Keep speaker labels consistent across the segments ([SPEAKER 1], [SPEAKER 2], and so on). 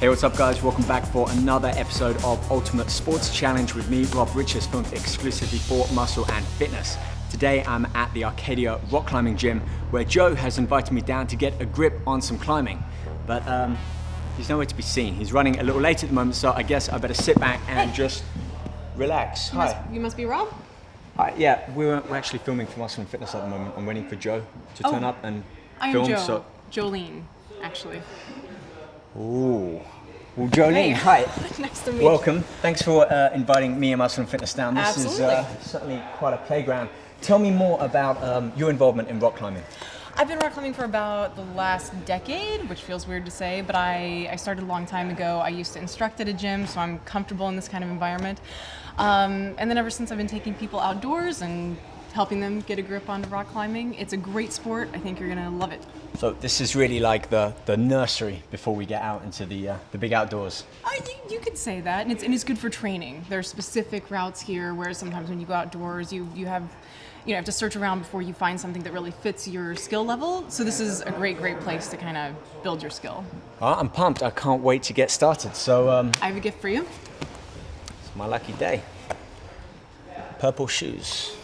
[SPEAKER 1] Hey, what's up guys? Welcome back for another episode of Ultimate Sports Challenge with me, Rob Richards, filmed exclusively for Muscle and Fitness. Today I'm at the Arcadia rock climbing gym where Joe has invited me down to get a grip on some climbing. But he's nowhere to be seen. He's running a little late at the moment, so I guess I better sit back and just relax. Hi.
[SPEAKER 2] You must be Rob?
[SPEAKER 1] Hi, yeah, we're actually filming for Muscle and Fitness at the moment. I'm waiting for Joe to turn up and film.
[SPEAKER 2] I'm Joe.
[SPEAKER 1] So...
[SPEAKER 2] Jolene, actually.
[SPEAKER 1] Ooh. Well, Jolene, hi.
[SPEAKER 2] Nice to meet you.
[SPEAKER 1] Welcome. Thanks for inviting me and Muscle and Fitness down. This
[SPEAKER 2] Absolutely.
[SPEAKER 1] is certainly quite a playground. Tell me more about your involvement in rock climbing.
[SPEAKER 2] I've been rock climbing for about the last decade, which feels weird to say, but I started a long time ago. I used to instruct at a gym, so I'm comfortable in this kind of environment. And then ever since I've been taking people outdoors and helping them get a grip on rock climbing. It's a great sport. I think you're gonna love it.
[SPEAKER 1] So this is really like the nursery before we get out into the big outdoors.
[SPEAKER 2] You could say that, and it's good for training. There's specific routes here, whereas sometimes when you go outdoors, you have to search around before you find something that really fits your skill level. So this is a great place to kind of build your skill.
[SPEAKER 1] I'm pumped. I can't wait to get started. So
[SPEAKER 2] I have a gift for you.
[SPEAKER 1] It's my lucky day. Purple shoes.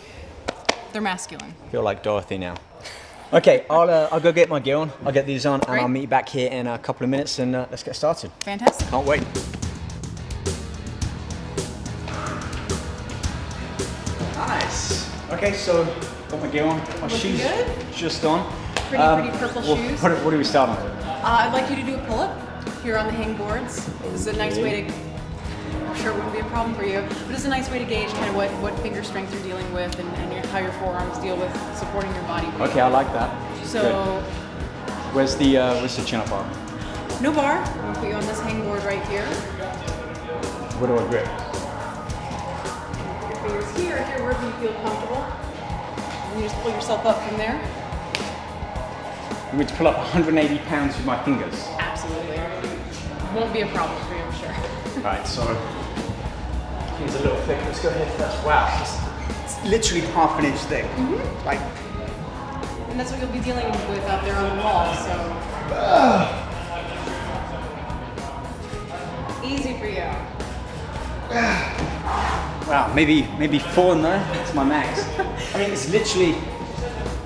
[SPEAKER 2] They're masculine.
[SPEAKER 1] I feel like Dorothy now. Okay, I'll go get my gear on. I'll get these on,
[SPEAKER 2] Great.
[SPEAKER 1] and I'll meet you back here in a couple of minutes, and let's get started.
[SPEAKER 2] Fantastic.
[SPEAKER 1] Can't wait. Nice. Okay, so got my gear on, got my
[SPEAKER 2] Looking
[SPEAKER 1] shoes
[SPEAKER 2] good.
[SPEAKER 1] just on.
[SPEAKER 2] Pretty purple shoes.
[SPEAKER 1] What do we start on?
[SPEAKER 2] I'd like you to do a pull-up here on the hang boards. This is a nice way to, I'm sure it wouldn't be a problem for you, but it's a nice way to gauge kind of what finger strength you're dealing with and how your forearms deal with supporting your body weight.
[SPEAKER 1] Okay, I like that.
[SPEAKER 2] So,
[SPEAKER 1] good. Where's the chin-up bar?
[SPEAKER 2] No bar. I'm gonna put you on this hang board right here.
[SPEAKER 1] Where do I grip?
[SPEAKER 2] Your fingers here, wherever you feel comfortable. And you just pull yourself up from there.
[SPEAKER 1] You need to pull up 180 pounds with my fingers.
[SPEAKER 2] Absolutely. Won't be a problem for you, I'm sure.
[SPEAKER 1] Right, so here's a little thick. Let's go here first. Wow, it's literally half an inch thick.
[SPEAKER 2] Mm-hmm.
[SPEAKER 1] Like,
[SPEAKER 2] and that's what you'll be dealing with out there on the wall, so. Easy for you.
[SPEAKER 1] wow, maybe 4 no. It's my max. I mean, it's literally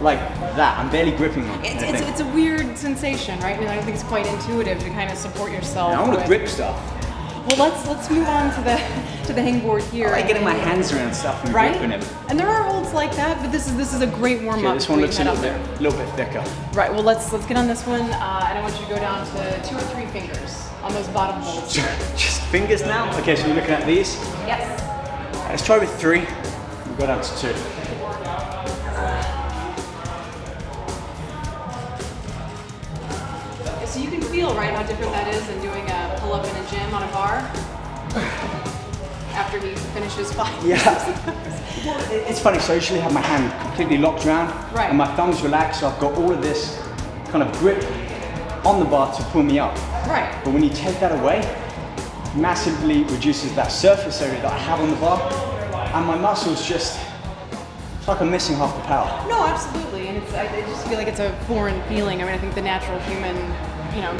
[SPEAKER 1] like that. I'm barely gripping on it.
[SPEAKER 2] It's a weird sensation, right? I mean, I don't think it's quite intuitive to kind of support yourself.
[SPEAKER 1] I want to grip stuff.
[SPEAKER 2] Well, let's move on to the hang board here.
[SPEAKER 1] I like getting my hands around stuff and
[SPEAKER 2] right?
[SPEAKER 1] gripping it.
[SPEAKER 2] And there are holds like that, but this is a great warm up.
[SPEAKER 1] This one looks a little bit thicker.
[SPEAKER 2] Right. Well, let's get on this one, and I want you to go down to 2 or 3 fingers on those bottom holds.
[SPEAKER 1] Just fingers now. Okay, so we're looking at these.
[SPEAKER 2] Yes.
[SPEAKER 1] Let's try with 3. We'll go down to 2.
[SPEAKER 2] So you can feel, right, how different that is than doing a pull-up in a gym on a bar after he finishes 5.
[SPEAKER 1] Yeah. Well, it's funny, so I usually have my hand completely locked around,
[SPEAKER 2] right,
[SPEAKER 1] and my thumbs relaxed, so I've got all of this kind of grip on the bar to pull me up.
[SPEAKER 2] Right.
[SPEAKER 1] But when you take that away, it massively reduces that surface area that I have on the bar, and my muscles just, it's like I'm missing half the power.
[SPEAKER 2] No, absolutely, and I just feel like it's a foreign feeling. I mean, I think the natural human,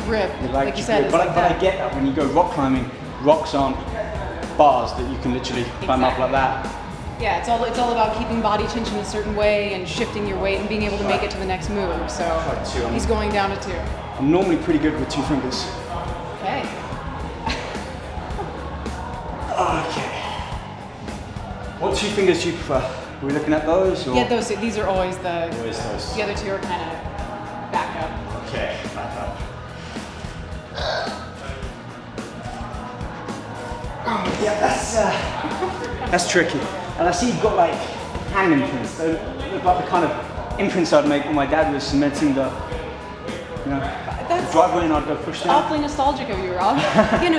[SPEAKER 2] grip, like you said, is
[SPEAKER 1] but
[SPEAKER 2] like
[SPEAKER 1] I
[SPEAKER 2] that.
[SPEAKER 1] get that when you go rock climbing, rocks aren't bars that you can literally climb up like that.
[SPEAKER 2] Yeah, it's all about keeping body tension a certain way and shifting your weight and being able to make it to the next move. So he's going down to 2.
[SPEAKER 1] I'm normally pretty good with 2 fingers.
[SPEAKER 2] Okay.
[SPEAKER 1] Okay. What 2 fingers do you prefer? Are we looking at those? Or?
[SPEAKER 2] Yeah, these are always those.
[SPEAKER 1] The
[SPEAKER 2] other 2 are kind of back up.
[SPEAKER 1] Okay, back up. Oh, yeah, that's tricky. And I see you've got like hand imprints. They look like the kind of imprints I'd make when my dad was cementing the driveway and I'd go push down.
[SPEAKER 2] Awfully nostalgic of you, Rob.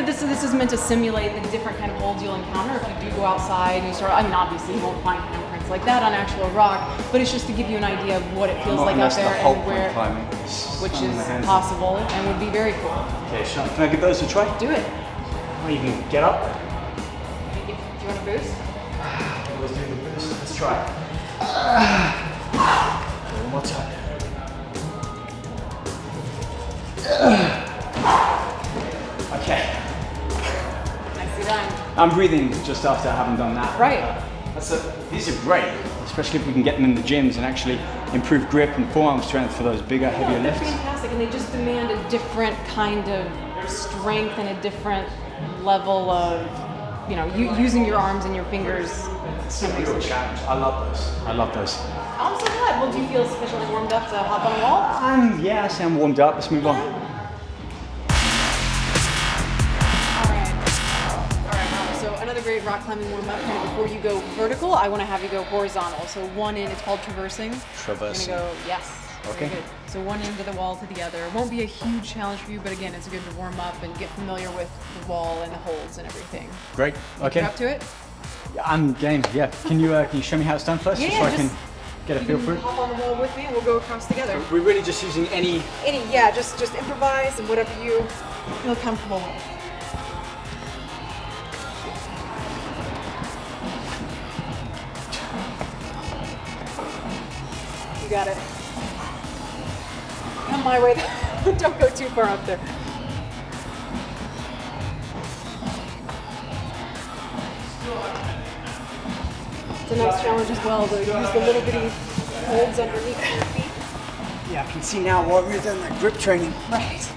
[SPEAKER 2] This is meant to simulate the different kind of holds you'll encounter if you do go outside and you start. I mean, obviously you won't find handprints like that on actual rock, but it's just to give you an idea of what it feels like out there and where, which is possible and would be very cool.
[SPEAKER 1] Okay, Sean, can I give those a try?
[SPEAKER 2] Do it.
[SPEAKER 1] I'll even get up.
[SPEAKER 2] Do you want a boost?
[SPEAKER 1] Let's do the boost. Let's try. One more time. Okay.
[SPEAKER 2] be dying.
[SPEAKER 1] I'm breathing just after having done that.
[SPEAKER 2] Right.
[SPEAKER 1] These are great, especially if we can get them in the gyms and actually improve grip and forearm strength for those bigger, heavier
[SPEAKER 2] They're
[SPEAKER 1] lifts.
[SPEAKER 2] fantastic, and they just demand a different kind of strength and a different level of, you know, using your arms and your fingers.
[SPEAKER 1] It's a real challenge. I love those.
[SPEAKER 2] I'm so glad. Well, do you feel sufficiently warmed up to hop on a wall?
[SPEAKER 1] Yeah, I say I'm warmed up. Let's move on.
[SPEAKER 2] All right. So another great rock climbing warm up. Kind of before you go vertical, I want to have you go horizontal. So one end, it's called traversing.
[SPEAKER 1] Traversing.
[SPEAKER 2] You're gonna go, yes.
[SPEAKER 1] Okay.
[SPEAKER 2] Very good. So one end of the wall to the other. It won't be a huge challenge for you, but again, it's good to warm up and get familiar with the wall and the holds and everything.
[SPEAKER 1] Great. Okay.
[SPEAKER 2] You up to it?
[SPEAKER 1] I'm game. Yeah. Can you show me how it's done first,
[SPEAKER 2] Yeah,
[SPEAKER 1] just so I can
[SPEAKER 2] just-
[SPEAKER 1] get a feel for it?
[SPEAKER 2] Hop on the wall with me, and we'll go across together.
[SPEAKER 1] We're really just using any.
[SPEAKER 2] Just improvise and whatever you feel comfortable with. You got it. Come my way. Don't go too far up there. It's a nice challenge as well to use the little bitty holds underneath your feet.
[SPEAKER 1] Yeah, I can see now why we've done that grip training.
[SPEAKER 2] Right.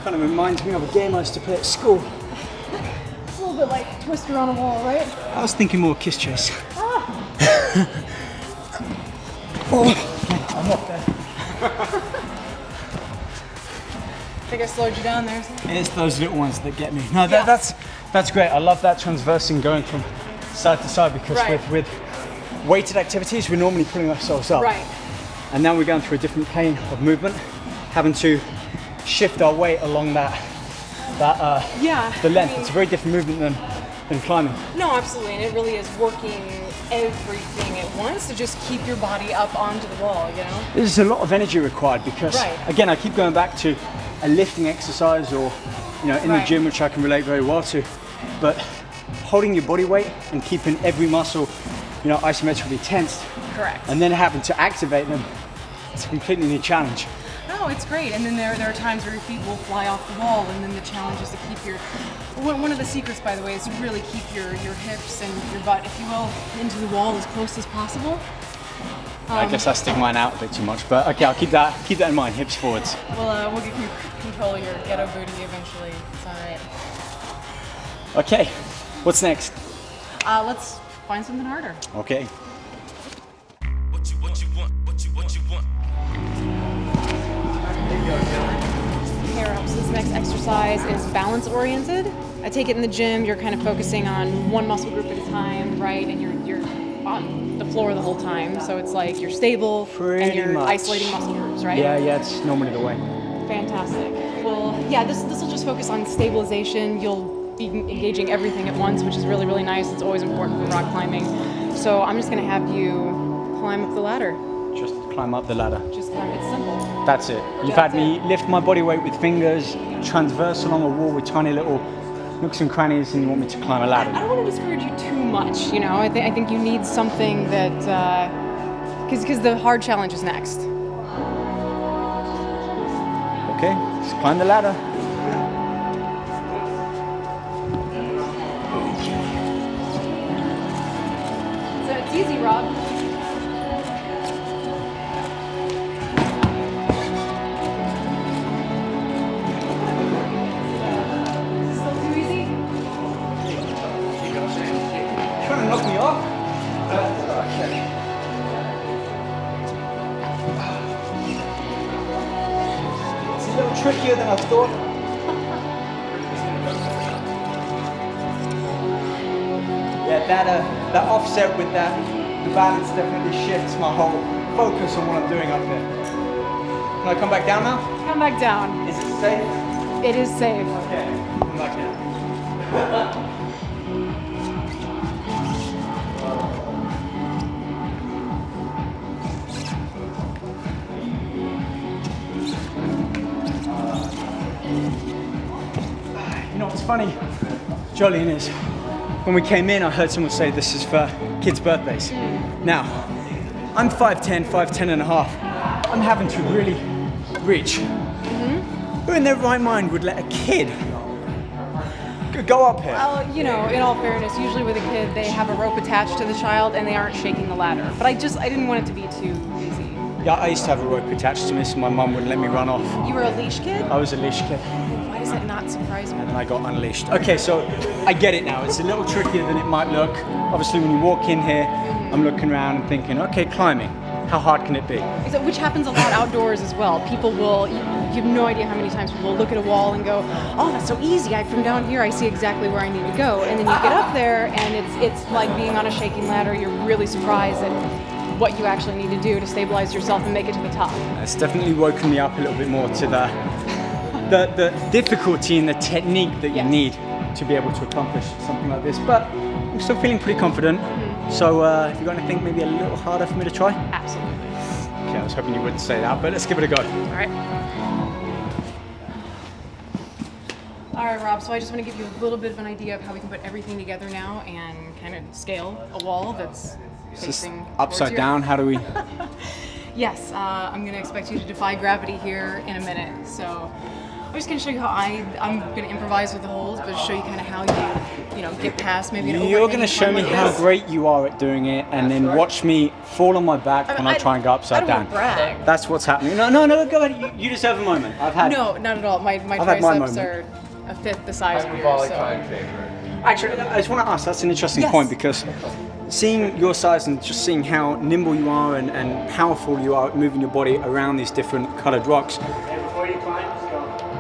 [SPEAKER 1] Kind of reminds me of a game I used to play at school.
[SPEAKER 2] It's a little bit like Twister on a wall, right?
[SPEAKER 1] I was thinking more kiss chase.
[SPEAKER 2] Ah.
[SPEAKER 1] Oh, I'm up there.
[SPEAKER 2] I think I slowed you down there.
[SPEAKER 1] It's those little ones that get me. No, that's great. I love that transversing going from side to side because
[SPEAKER 2] Right.
[SPEAKER 1] with weighted activities, we're normally pulling ourselves up.
[SPEAKER 2] Right.
[SPEAKER 1] And now we're going through a different plane of movement, having to shift our weight along the length.
[SPEAKER 2] I mean-
[SPEAKER 1] It's a very different movement than climbing.
[SPEAKER 2] No, absolutely, and it really is working everything at once to just keep your body up onto the wall, you know?
[SPEAKER 1] There's a lot of energy required because,
[SPEAKER 2] Right.
[SPEAKER 1] again, I keep going back to a lifting exercise or, in the
[SPEAKER 2] Right.
[SPEAKER 1] gym, which I can relate very well to, but holding your body weight and keeping every muscle, isometrically tensed,
[SPEAKER 2] Correct.
[SPEAKER 1] and then having to activate them, it's a completely new challenge.
[SPEAKER 2] No, it's great. And then there are times where your feet will fly off the wall, and then the challenge is to keep one of the secrets, by the way, is to really keep your hips and your butt, if you will, into the wall as close as possible.
[SPEAKER 1] I guess I stick mine out a bit too much, but okay, I'll keep that in mind, hips forwards.
[SPEAKER 2] We'll get control of your ghetto booty eventually. It's all right.
[SPEAKER 1] Okay, what's next?
[SPEAKER 2] Let's find something harder.
[SPEAKER 1] Okay.
[SPEAKER 3] What you want?
[SPEAKER 2] Pair up. So this next exercise is balance oriented. I take it in the gym, you're kind of focusing on one muscle group at a time, right? And you're on the floor the whole time. So it's like you're stable and
[SPEAKER 1] Pretty
[SPEAKER 2] you're
[SPEAKER 1] much.
[SPEAKER 2] isolating muscle groups, right?
[SPEAKER 1] Yeah, it's normally the way.
[SPEAKER 2] Fantastic. Well, yeah, this will just focus on stabilization. You'll be engaging everything at once, which is really, really nice. It's always important for rock climbing. So I'm just gonna have you climb up the ladder.
[SPEAKER 1] Just climb up the ladder.
[SPEAKER 2] Just climb, it's simple.
[SPEAKER 1] That's it. You've had me lift my body weight with fingers, transverse along a wall with tiny little nooks and crannies, and you want me to climb a
[SPEAKER 2] I
[SPEAKER 1] ladder.
[SPEAKER 2] don't want to discourage you too much, you know. I think you need something that, because the hard challenge is next.
[SPEAKER 1] Okay, let's climb the ladder.
[SPEAKER 2] So it's easy, Rob. Still too easy?
[SPEAKER 1] Trying to knock me off? Okay. It's a little trickier than I thought. Yeah, that offset with the balance definitely shifts my whole focus on what I'm doing up there. Can I come back down now?
[SPEAKER 2] Come back down.
[SPEAKER 1] Is it safe?
[SPEAKER 2] It is safe.
[SPEAKER 1] Okay, come back down. You know what's funny, Jolene, is when we came in, I heard someone say this is for kids' birthdays. Now, I'm 5'10", 5'10 and a half. I'm having to really reach. Who in their right mind would let a kid go up here?
[SPEAKER 2] Well, you know, in all fairness, usually with a kid, they have a rope attached to the child and they aren't shaking the ladder. But I didn't want it to be too easy.
[SPEAKER 1] Yeah, I used to have a rope attached to me, so my mum wouldn't let me run off.
[SPEAKER 2] You were a leash kid?
[SPEAKER 1] I was a leash kid.
[SPEAKER 2] Why does that not surprise me?
[SPEAKER 1] And then I got unleashed. Okay, so I get it now. It's a little trickier than it might look. Obviously, when you walk in here, I'm looking around and thinking, okay, climbing. How hard can it be?
[SPEAKER 2] Which happens a lot outdoors as well. People will, you have no idea how many times people will look at a wall and go, oh, that's so easy. From down here, I see exactly where I need to go. And then you get up there and it's like being on a shaking ladder. You're really surprised at what you actually need to do to stabilize yourself and make it to the top.
[SPEAKER 1] It's definitely woken me up a little bit more to the difficulty and the technique that you need to be able to accomplish something like this. But I'm still feeling pretty confident. So have you got anything maybe a little harder for me to try?
[SPEAKER 2] Absolutely.
[SPEAKER 1] Okay, I was hoping you wouldn't say that, but let's give it a go.
[SPEAKER 2] All right. All right, Rob, so I just want to give you a little bit of an idea of how we can put everything together now and kind of scale a wall that's facing
[SPEAKER 1] upside down, how do we?
[SPEAKER 2] Yes, I'm going to expect you to defy gravity here in a minute. So I'm just going to show you how I'm going to improvise with the holes, but show you kind of how you get past maybe an
[SPEAKER 1] You're going to show me how great you are at doing it, and then watch me fall on my back when I try and go upside down.
[SPEAKER 2] Brag.
[SPEAKER 1] That's what's happening. No, go ahead. You deserve a moment.
[SPEAKER 2] No, not at all. My triceps are a fifth the size of yours. So.
[SPEAKER 1] Actually, I just want to ask. That's an interesting point, because seeing your size and just seeing how nimble you are and powerful you are at moving your body around these different colored rocks.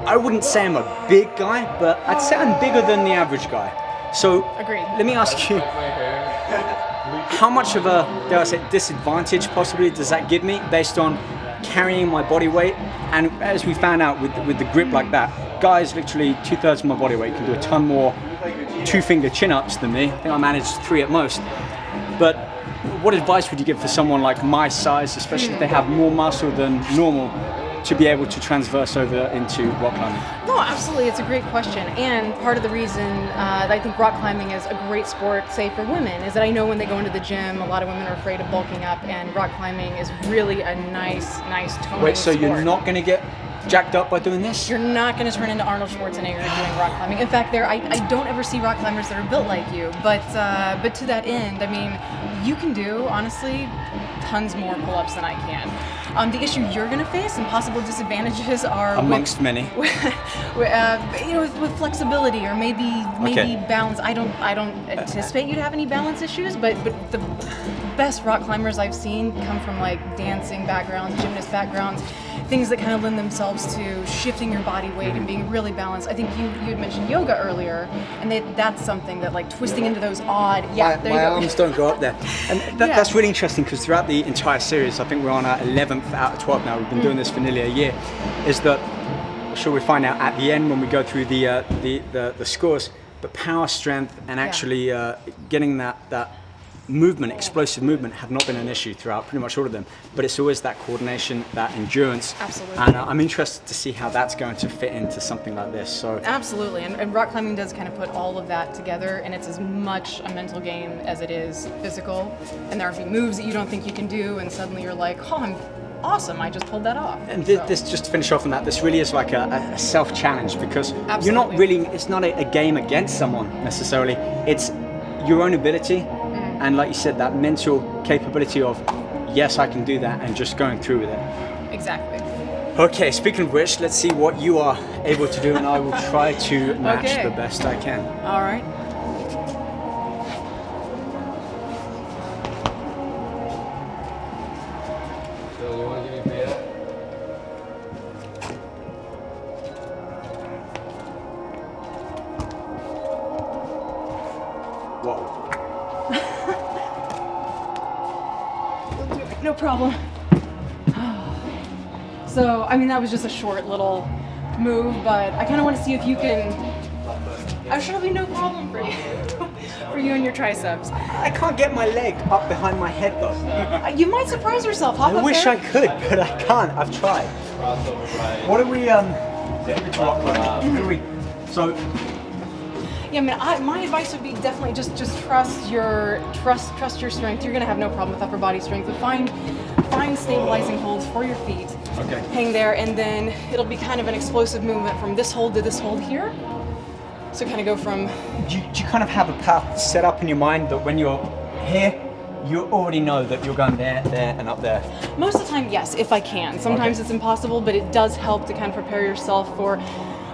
[SPEAKER 1] I wouldn't say I'm a big guy, but I'd say I'm bigger than the average guy. So
[SPEAKER 2] agreed.
[SPEAKER 1] Let me ask you, how much of a, dare I say, disadvantage possibly does that give me based on carrying my body weight? And as we found out with the grip like that, guys literally 2/3 of my body weight can do a ton more two-finger chin-ups than me. I think I managed 3 at most. But what advice would you give for someone like my size, especially if they have more muscle than normal, to be able to transverse over into rock climbing?
[SPEAKER 2] No, absolutely. It's a great question. And part of the reason that I think rock climbing is a great sport, say for women, is that I know when they go into the gym, a lot of women are afraid of bulking up, and rock climbing is really a nice toning
[SPEAKER 1] Wait, so
[SPEAKER 2] sport.
[SPEAKER 1] you're not going to get jacked up by doing this?
[SPEAKER 2] You're not going to turn into Arnold Schwarzenegger doing rock climbing. In fact, I don't ever see rock climbers that are built like you. But to that end, I mean, you can do, honestly, tons more pull-ups than I can. The issue you're going to face and possible disadvantages are
[SPEAKER 1] amongst many.
[SPEAKER 2] With flexibility or maybe balance. I don't anticipate you to have any balance issues, but the best rock climbers I've seen come from like dancing backgrounds, gymnast backgrounds, things that kind of lend themselves to shifting your body weight and being really balanced. I think you had mentioned yoga earlier, and that's something that like twisting into those odd. Yeah,
[SPEAKER 1] my arms don't go up there, and that's really interesting because throughout the entire series, I think we're on our 11th out of 12 now. We've been doing this for nearly a year. Is that I'm sure we find out at the end when we go through the scores, but power, strength, and actually getting that movement, explosive movement, have not been an issue throughout pretty much all of them. But it's always that coordination, that endurance.
[SPEAKER 2] Absolutely.
[SPEAKER 1] And I'm interested to see how that's going to fit into something like this. So
[SPEAKER 2] absolutely, and rock climbing does kind of put all of that together, and it's as much a mental game as it is physical. And there are moves that you don't think you can do, and suddenly you're like, oh, I'm awesome, I just pulled that off.
[SPEAKER 1] And this, just to finish off on that, this really is like a self-challenge, because
[SPEAKER 2] absolutely.
[SPEAKER 1] You're not really, it's not a game against someone necessarily, it's your own ability. And like you said, that mental capability of, yes, I can do that, and just going through with it.
[SPEAKER 2] Exactly.
[SPEAKER 1] Okay, speaking of which, let's see what you are able to do, and I will try to match the best I can.
[SPEAKER 2] All right.
[SPEAKER 4] So you want to give me beta?
[SPEAKER 1] Whoa.
[SPEAKER 2] No problem. So, I mean, that was just a short little move, but I kind of want to see if you can. I'm sure it'll be no problem for you, for you and your triceps.
[SPEAKER 1] I can't get my leg up behind my head though.
[SPEAKER 2] You might surprise yourself. Hop
[SPEAKER 1] I
[SPEAKER 2] up
[SPEAKER 1] wish
[SPEAKER 2] there.
[SPEAKER 1] I could, but I can't. I've tried. What do we? So
[SPEAKER 2] Yeah, I mean, my advice would be definitely just trust your strength. You're gonna have no problem with upper body strength, but find stabilizing holds for your feet.
[SPEAKER 1] Okay.
[SPEAKER 2] Hang there, and then it'll be kind of an explosive movement from this hold to this hold here. So kind of go from.
[SPEAKER 1] Do you kind of have a path set up in your mind that when you're here, you already know that you're going there, and up there?
[SPEAKER 2] Most of the time, yes, if I can. Sometimes it's impossible, but it does help to kind of prepare yourself for,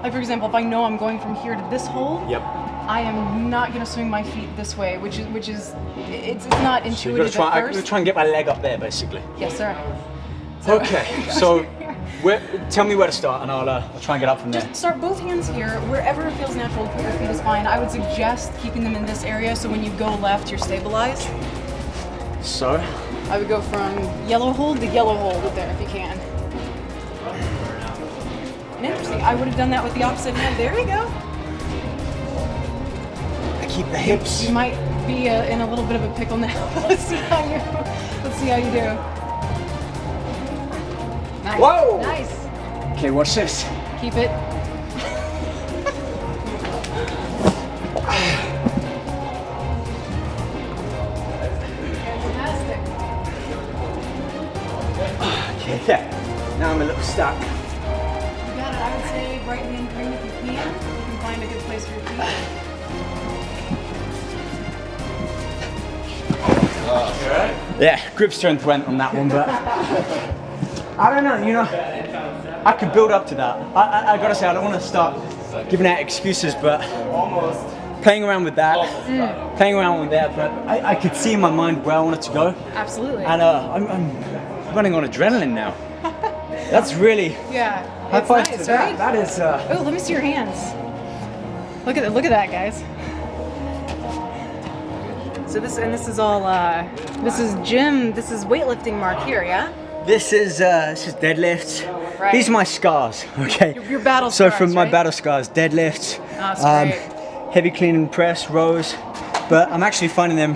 [SPEAKER 2] like for example, if I know I'm going from here to this hold,
[SPEAKER 1] Yep.
[SPEAKER 2] I am not going to swing my feet this way, which is it's not intuitive at
[SPEAKER 1] I'm
[SPEAKER 2] first.
[SPEAKER 1] gonna try and get my leg up there, basically.
[SPEAKER 2] Yes, sir.
[SPEAKER 1] Okay, so tell me where to start, and I'll try and get up from there.
[SPEAKER 2] Just start both hands here. Wherever it feels natural to put your feet is fine. I would suggest keeping them in this area so when you go left, you're stabilized.
[SPEAKER 1] So,
[SPEAKER 2] I would go from yellow hold to yellow hold with there if you can. And interesting, I would have done that with the opposite hand. There you go.
[SPEAKER 1] I keep the hips.
[SPEAKER 2] You might be in a little bit of a pickle now. Let's see how you do. Nice.
[SPEAKER 1] Whoa!
[SPEAKER 2] Nice.
[SPEAKER 1] Okay, watch this.
[SPEAKER 2] Keep it. Fantastic.
[SPEAKER 1] Okay, yeah. Now I'm a little stuck.
[SPEAKER 2] You got it. I would say right hand green if you can. You can find a good place for your feet.
[SPEAKER 1] Yeah, grip strength went on that one, but I don't know, I could build up to that. I gotta say, I don't want to start giving out excuses, but playing around with that, but I could see in my mind where I wanted to go.
[SPEAKER 2] Absolutely.
[SPEAKER 1] And I'm running on adrenaline now. That's really,
[SPEAKER 2] Yeah.
[SPEAKER 1] high
[SPEAKER 2] It's
[SPEAKER 1] five
[SPEAKER 2] nice,
[SPEAKER 1] to that.
[SPEAKER 2] right?
[SPEAKER 1] That is,
[SPEAKER 2] Oh, let me see your hands. Look at that, guys. So this is all this is weightlifting mark here, yeah?
[SPEAKER 1] this is deadlifts.
[SPEAKER 2] Right.
[SPEAKER 1] These are my scars, okay?
[SPEAKER 2] Your battle
[SPEAKER 1] So
[SPEAKER 2] scars,
[SPEAKER 1] from my
[SPEAKER 2] right?
[SPEAKER 1] battle scars, deadlifts,
[SPEAKER 2] That's great.
[SPEAKER 1] heavy clean and press, rows, but I'm actually finding them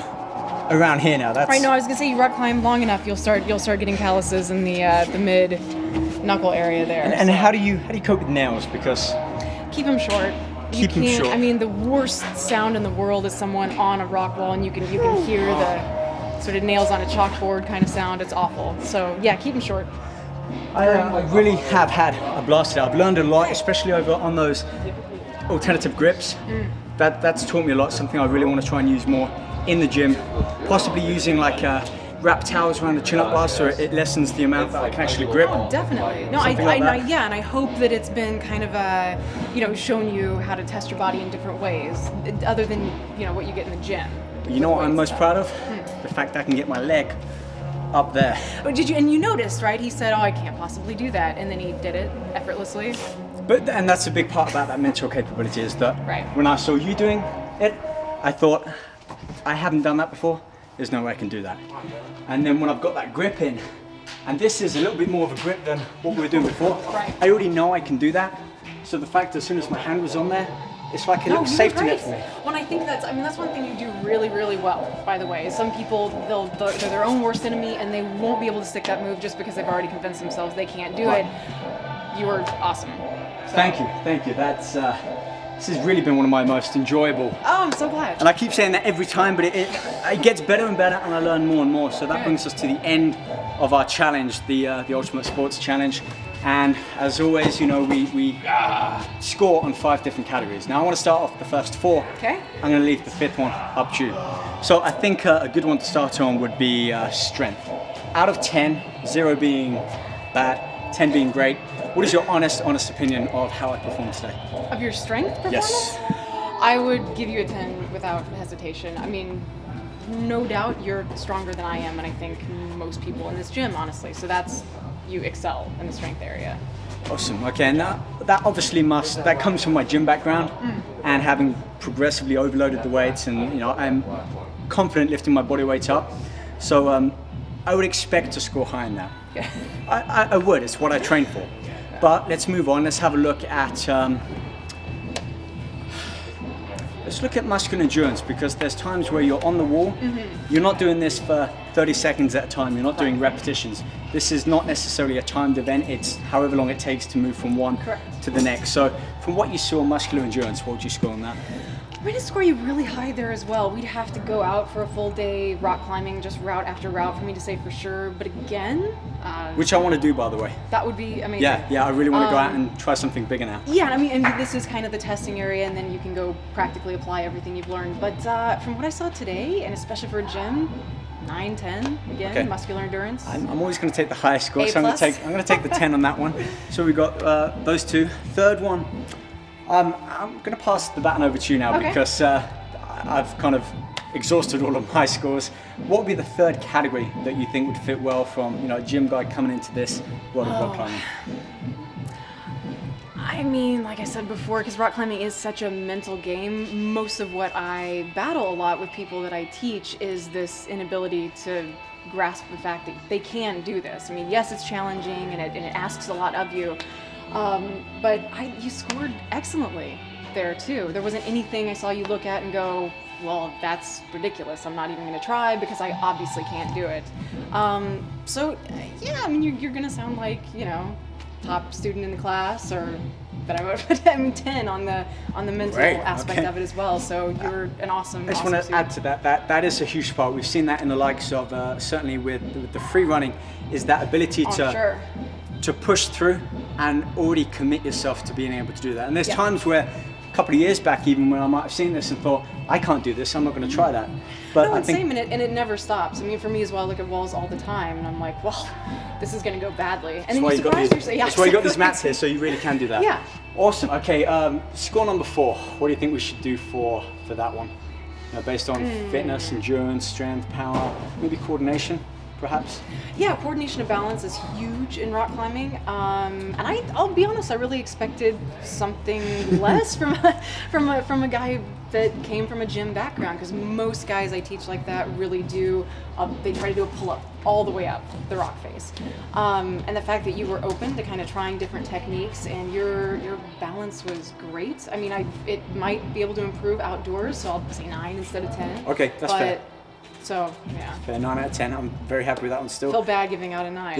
[SPEAKER 1] around here now. That's
[SPEAKER 2] Right, no, I was gonna say you rock climb long enough, you'll start getting calluses in the mid knuckle area there.
[SPEAKER 1] and
[SPEAKER 2] so.
[SPEAKER 1] how do you cope with nails? Because
[SPEAKER 2] Keep them short.
[SPEAKER 1] Keep 'em short.
[SPEAKER 2] I mean, the worst sound in the world is someone on a rock wall and you can hear the sort of nails on a chalkboard kind of sound. It's awful. So yeah, keep them short.
[SPEAKER 1] I really have had a blast today. I've learned a lot, especially over on those alternative grips. That's taught me a lot. Something I really want to try and use more in the gym. Possibly using like wrap towels around the chin-up bar so it lessens the amount that I can actually grip.
[SPEAKER 2] Definitely. No,
[SPEAKER 1] Something like that.
[SPEAKER 2] yeah, and I hope that it's been kind of shown you how to test your body in different ways, other than what you get in the gym.
[SPEAKER 1] You know what I'm most proud of? The fact that I can get my leg up there.
[SPEAKER 2] Oh, did you? And you noticed, right? He said, "Oh, I can't possibly do that," and then he did it effortlessly.
[SPEAKER 1] And that's a big part about that mental capability is that
[SPEAKER 2] Right.
[SPEAKER 1] when I saw you doing it, I thought, I haven't done that before, there's no way I can do that. And then when I've got that grip in, and this is a little bit more of a grip than what we were doing before,
[SPEAKER 2] Right.
[SPEAKER 1] I already know I can do that. So the fact that as soon as my hand was on there, it's like a little safety net for me.
[SPEAKER 2] Well, I think that's one thing you do really, really well, by the way. Some people, they're their own worst enemy and they won't be able to stick that move just because they've already convinced themselves they can't do it. You were awesome. So.
[SPEAKER 1] Thank you. That's, this has really been one of my most enjoyable.
[SPEAKER 2] Oh, I'm so glad.
[SPEAKER 1] And I keep saying that every time, but it gets better and better, and I learn more and more. So that brings us to the end of our challenge, the Ultimate Sports Challenge. And as always, we score on 5 different categories. Now I want to start off the first 4.
[SPEAKER 2] Okay.
[SPEAKER 1] I'm going to leave the 5th one up to you. So I think a good one to start on would be strength. Out of 10, 0 being bad, 10 being great. What is your honest opinion of how I performed today?
[SPEAKER 2] Of your strength performance?
[SPEAKER 1] Yes.
[SPEAKER 2] I would give you a 10 without hesitation. I mean, no doubt you're stronger than I am, and I think most people in this gym, honestly. So you excel in the strength area.
[SPEAKER 1] Awesome. Okay, and that obviously that comes from my gym background and having progressively overloaded the weights, and I'm confident lifting my body weight up. So I would expect to score high in that.
[SPEAKER 2] Yeah.
[SPEAKER 1] I would. It's what I train for. But let's move on. Let's have a look at muscular endurance, because there's times where you're on the wall. You're not doing this for 30 seconds at a time. You're not doing repetitions. This is not necessarily a timed event. It's however long it takes to move from one
[SPEAKER 2] Correct.
[SPEAKER 1] to the next. So from what you saw, muscular endurance, what would you score on that?
[SPEAKER 2] I'm going to score you really high there as well. We'd have to go out for a full day rock climbing, just route after route for me to say for sure. But again,
[SPEAKER 1] which I want to do, by the way.
[SPEAKER 2] that would be amazing.
[SPEAKER 1] Yeah, I really want to go out and try something bigger now.
[SPEAKER 2] Yeah, I mean, and this is kind of the testing area, and then you can go practically apply everything you've learned. But from what I saw today, and especially for a gym, 9, 10, again,
[SPEAKER 1] Okay.
[SPEAKER 2] muscular endurance.
[SPEAKER 1] I'm always going to take the highest score,
[SPEAKER 2] A
[SPEAKER 1] so I'm going
[SPEAKER 2] plus?
[SPEAKER 1] to take the 10 on that one. So we got those two. Third one, I'm going to pass the baton over to you now
[SPEAKER 2] Okay.
[SPEAKER 1] because I've kind of exhausted all of my scores. What would be the third category that you think would fit well from a gym guy coming into this world of rock climbing?
[SPEAKER 2] I mean, like I said before, because rock climbing is such a mental game, most of what I battle a lot with people that I teach is this inability to grasp the fact that they can do this. I mean, yes, it's challenging and it asks a lot of you, but you scored excellently there too. There wasn't anything I saw you look at and go, well, that's ridiculous. I'm not even going to try because I obviously can't do it. So yeah, I mean, you're going to sound like, top student in the class, or but I'm 10 on the mental
[SPEAKER 1] Great,
[SPEAKER 2] aspect
[SPEAKER 1] okay.
[SPEAKER 2] of it as well. So you're an awesome.
[SPEAKER 1] I just
[SPEAKER 2] awesome
[SPEAKER 1] want to
[SPEAKER 2] student.
[SPEAKER 1] add to that. That is a huge part. We've seen that in the likes of certainly with the free running, is that ability
[SPEAKER 2] Oh, sure.
[SPEAKER 1] to push through and already commit yourself to being able to do that. And there's
[SPEAKER 2] Yeah.
[SPEAKER 1] times where a couple of years back, even when I might have seen this and thought, I can't do this. I'm not going to try that. But
[SPEAKER 2] No,
[SPEAKER 1] I
[SPEAKER 2] it's
[SPEAKER 1] think
[SPEAKER 2] same, and it never stops. I mean, for me as well, I look at walls all the time, and I'm like, well, this is going to go badly. And then you surprise yourself. Yeah,
[SPEAKER 1] that's why you got these
[SPEAKER 2] exactly.
[SPEAKER 1] mats here, so you really can do that.
[SPEAKER 2] Yeah.
[SPEAKER 1] Awesome. Okay, score number 4. What do you think we should do for that one? Based on fitness, endurance, strength, power, maybe coordination, perhaps?
[SPEAKER 2] Yeah, coordination and balance is huge in rock climbing, and I'll be honest, I really expected something less from a guy that came from a gym background, because most guys I teach like that really do, they try to do a pull-up all the way up the rock face, and the fact that you were open to kind of trying different techniques and your balance was great. I mean, it might be able to improve outdoors, so I'll say 9 instead of 10.
[SPEAKER 1] Okay, that's fair.
[SPEAKER 2] So, yeah.
[SPEAKER 1] Fair, 9 out of 10. I'm very happy with that one still.
[SPEAKER 2] Feel bad giving out a 9.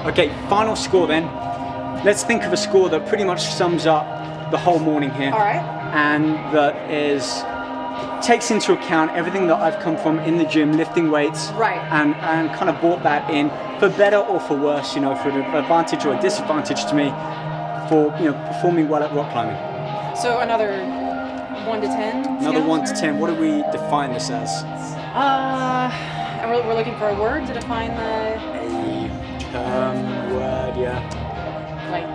[SPEAKER 1] Okay, final score then. Let's think of a score that pretty much sums up the whole morning here.
[SPEAKER 2] All right.
[SPEAKER 1] And that takes into account everything that I've come from in the gym, lifting weights.
[SPEAKER 2] Right.
[SPEAKER 1] And kind of brought that in for better or for worse, for an advantage or a disadvantage to me for, performing well at rock climbing.
[SPEAKER 2] So another 1 to 10?
[SPEAKER 1] Another
[SPEAKER 2] scale?
[SPEAKER 1] 1 to 10. What do we define this as?
[SPEAKER 2] And we're looking for a word to define the,
[SPEAKER 1] A term, word, yeah.
[SPEAKER 2] like,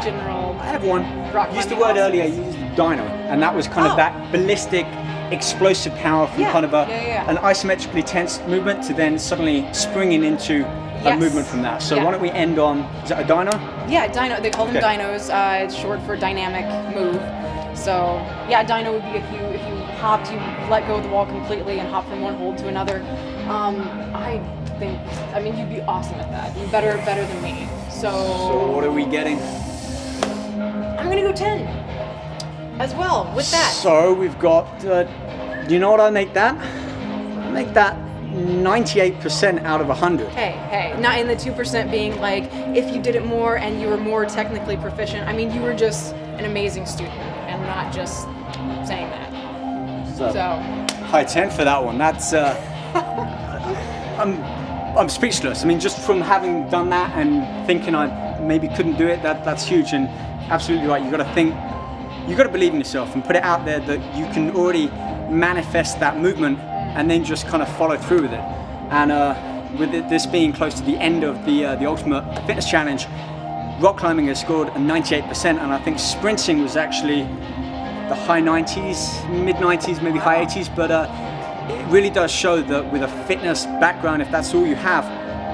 [SPEAKER 2] general.
[SPEAKER 1] I have one.
[SPEAKER 2] Rock
[SPEAKER 1] You used the
[SPEAKER 2] climbing
[SPEAKER 1] word earlier,
[SPEAKER 2] process.
[SPEAKER 1] you used dyno, and that was kind of
[SPEAKER 2] Oh.
[SPEAKER 1] that ballistic, explosive power from
[SPEAKER 2] Yeah,
[SPEAKER 1] kind of
[SPEAKER 2] yeah.
[SPEAKER 1] an isometrically tense movement to then suddenly springing into a
[SPEAKER 2] Yes.
[SPEAKER 1] movement from that. So
[SPEAKER 2] Yeah.
[SPEAKER 1] why don't we end on, is that a dyno?
[SPEAKER 2] Yeah, dyno. They call them
[SPEAKER 1] Okay.
[SPEAKER 2] dynos. It's short for dynamic move. So yeah, dyno would be if you hopped, you let go of the wall completely and hop from one hold to another. I mean, you'd be awesome at that. You're better than me.
[SPEAKER 1] So what are we getting?
[SPEAKER 2] I'm gonna go 10 as well with that.
[SPEAKER 1] So we've got, you know what I make that? I make that 98% out of 100.
[SPEAKER 2] Hey, not in the 2% being like, if you did it more and you were more technically proficient. I mean, you were just an amazing student and not just saying that. So,
[SPEAKER 1] High 10 for that one. That's, I'm speechless. I mean, just from having done that and thinking I maybe couldn't do it, that's huge. And absolutely right. You got to think, you got to believe in yourself and put it out there that you can already manifest that movement and then just kind of follow through with it. And with this being close to the end of the Ultimate Fitness Challenge, rock climbing has scored a 98%, and I think sprinting was actually the high 90s, mid 90s, maybe high 80s, but it really does show that with a fitness background, if that's all you have,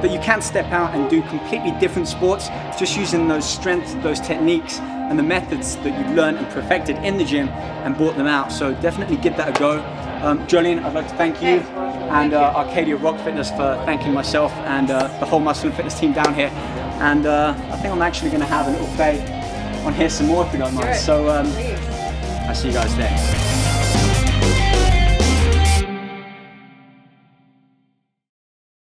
[SPEAKER 1] that you can step out and do completely different sports just using those strengths, those techniques and the methods that you've learned and perfected in the gym and brought them out. So definitely give that a go. Jolene, I'd like to thank you and Arcadia Rock Fitness for thanking myself and the whole Muscle and Fitness team down here. And I think I'm actually going to have a little play on here some more if you don't mind.
[SPEAKER 2] Sure.
[SPEAKER 1] So
[SPEAKER 2] Please.
[SPEAKER 1] I'll see you guys there.